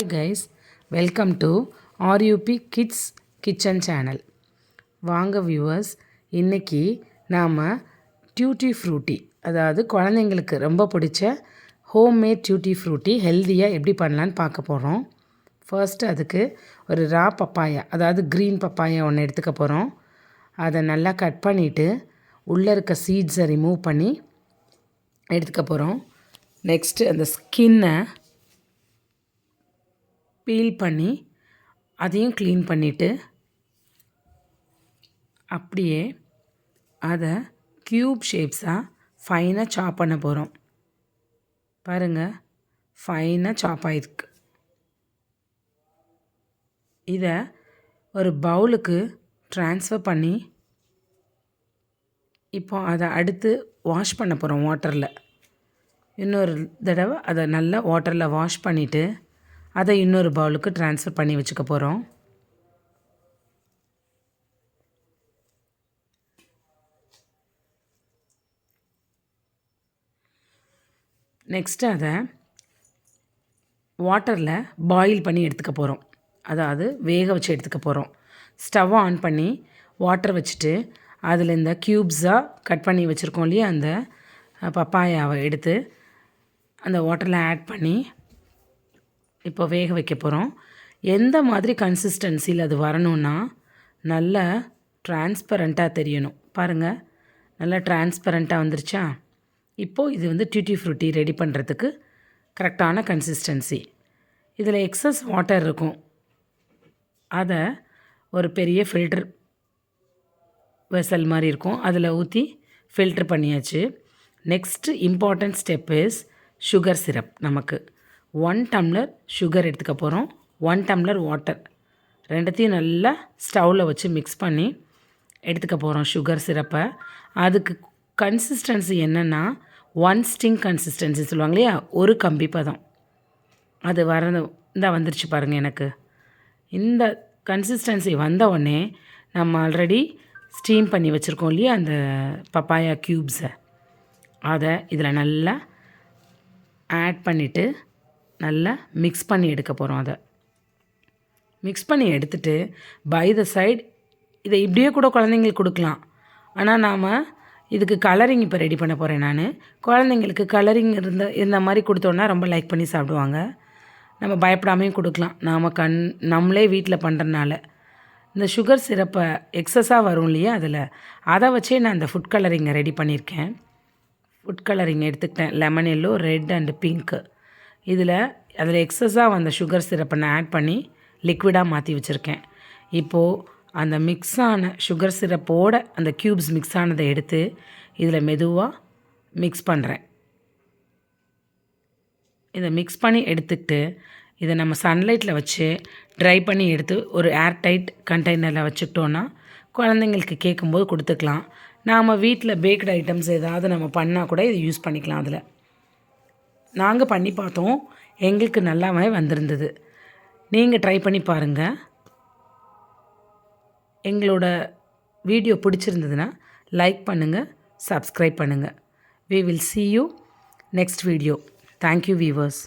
Hi guys, welcome to RUP Kids Kitchen Channel. வாங்க viewers, இன்னைக்கு நாம் டியூட்டி ஃப்ரூட்டி, அதாவது குழந்தைங்களுக்கு ரொம்ப பிடிச்ச ஹோம்மேட் டியூட்டி ஃப்ரூட்டி ஹெல்த்தியாக எப்படி பண்ணலான்னு பார்க்க போகிறோம். ஃபர்ஸ்ட்டு அதுக்கு ஒரு ரா பப்பாயா, அதாவது க்ரீன் பப்பாயா ஒன்று எடுத்துக்க போகிறோம். அதை நல்லா கட் பண்ணிவிட்டு உள்ளே இருக்க சீட்ஸை ரிமூவ் பண்ணி எடுத்துக்க போகிறோம். நெக்ஸ்ட்டு அந்த ஸ்கின்னை பீல் பண்ணி அதையும் க்ளீன் பண்ணிவிட்டு அப்படியே அதை க்யூப் ஷேப்ஸாக ஃபைனாக சாப் பண்ண போகிறோம். பாருங்கள், ஃபைனாக சாப் ஆகிருக்கு. இதை ஒரு பவுலுக்கு ட்ரான்ஸ்ஃபர் பண்ணி இப்போ அதை அடுத்து வாஷ் பண்ண போகிறோம் வாட்டரில். இன்னொரு தடவை அதை நல்லா வாட்டரில் வாஷ் பண்ணிவிட்டு அதை இன்னொரு பவுலுக்கு ட்ரான்ஸ்ஃபர் பண்ணி வச்சுக்க போகிறோம். நெக்ஸ்ட்டு அதை வாட்டரில் பாயில் பண்ணி எடுத்துக்க போகிறோம், அதாவது வேக வச்சு எடுத்துக்க போகிறோம். ஸ்டவ்வை ஆன் பண்ணி வாட்டர் வச்சுட்டு அதில் இந்த க்யூப்ஸாக கட் பண்ணி வச்சுருக்கோம் இல்லையா, அந்த பப்பாயாவை எடுத்து அந்த வாட்டரில் ஆட் பண்ணி இப்போ வேக வைக்க போகிறோம். எந்த மாதிரி கன்சிஸ்டன்சியில் அது வரணும்னா நல்லா டிரான்ஸ்பரண்ட்டாக தெரியணும். பாருங்கள், நல்லா டிரான்ஸ்பரண்ட்டாக வந்துருச்சா? இப்போது இது வந்து டியூட்டி ஃப்ரூட்டி ரெடி பண்ணுறதுக்கு கரெக்டான கன்சிஸ்டன்சி. இதில் எக்ஸஸ் வாட்டர் இருக்கும், அதை ஒரு பெரிய ஃபில்டர் வெசல் மாதிரி இருக்கும், அதில் ஊற்றி ஃபில்ட்ரு பண்ணியாச்சு. Next important step is sugar syrup. நமக்கு 1 டம்ளர் சுகர் எடுத்துக்க போகிறோம், 1 டம்ளர் வாட்டர், ரெண்டுத்தையும் நல்லா ஸ்டவ்வில் வச்சு மிக்ஸ் பண்ணி எடுத்துக்க போகிறோம் சுகர் சிரப்பை. அதுக்கு கன்சிஸ்டன்சி என்னென்னா 1 ஸ்டிங் கன்சிஸ்டன்சி சொல்லுவாங்க இல்லையா, ஒரு கம்பி பதம். அது இந்த வந்துருச்சு பாருங்கள். எனக்கு இந்த கன்சிஸ்டன்சி வந்த உடனே நம்ம ஆல்ரெடி ஸ்டீம் பண்ணி வச்சுருக்கோம் இல்லையா அந்த பப்பாயா க்யூப்ஸை, அதை இதில் நல்லா ஆட் பண்ணிவிட்டு நல்லா மிக்ஸ் பண்ணி எடுக்க போகிறோம். அதை மிக்ஸ் பண்ணி எடுத்துகிட்டு பை த சைடு இதை இப்படியே கூட குழந்தைங்களுக்கு கொடுக்கலாம். ஆனால் நாம் இதுக்கு கலரிங் இப்போ ரெடி பண்ண போகிறேன் நான். குழந்தைங்களுக்கு கலரிங் இந்த மாதிரி கொடுத்தோன்னா ரொம்ப லைக் பண்ணி சாப்பிடுவாங்க. நம்ம பயப்படாமையும் கொடுக்கலாம், நம்மளே வீட்டில் பண்ணுறதுனால. இந்த சுகர் சிரப்பை எக்ஸஸாக வரும் இல்லையா அதில், அதை வச்சே நான் அந்த ஃபுட் கலரிங்கை ரெடி பண்ணியிருக்கேன். ஃபுட் கலரிங் எடுத்துக்கிட்டேன், lemon yellow, red and pink. அதில் எக்ஸஸாக வந்த சுகர் சிரப்பை நான் ஆட் பண்ணி லிக்விடாக மாற்றி வச்சுருக்கேன். இப்போது அந்த மிக்ஸ் ஆன சுகர் சிரப்போடு அந்த க்யூப்ஸ் மிக்ஸ் ஆனதை எடுத்து இதில் மெதுவாக மிக்ஸ் பண்ணுறேன். இதை மிக்ஸ் பண்ணி எடுத்துக்கிட்டு இதை நம்ம சன்லைட்டில் வச்சு ட்ரை பண்ணி எடுத்து ஒரு ஏர்டைட் கண்டெய்னரில் வச்சுக்கிட்டோன்னா குழந்தைங்களுக்கு கேட்கும்போது கொடுத்துக்கலாம். நாம் வீட்டில் பேக்டு ஐட்டம்ஸ் ஏதாவது நம்ம பண்ணால் கூட இதை யூஸ் பண்ணிக்கலாம். அதில் நாங்கள் பண்ணி பார்த்தோம், எங்களுக்கு நல்லாவே வந்திருந்தது. நீங்கள் ட்ரை பண்ணி பாருங்கள். எங்களோட வீடியோ பிடிச்சிருந்ததுன்னா லைக் பண்ணுங்கள், சப்ஸ்கிரைப் பண்ணுங்கள். We will see you next video. Thank you viewers.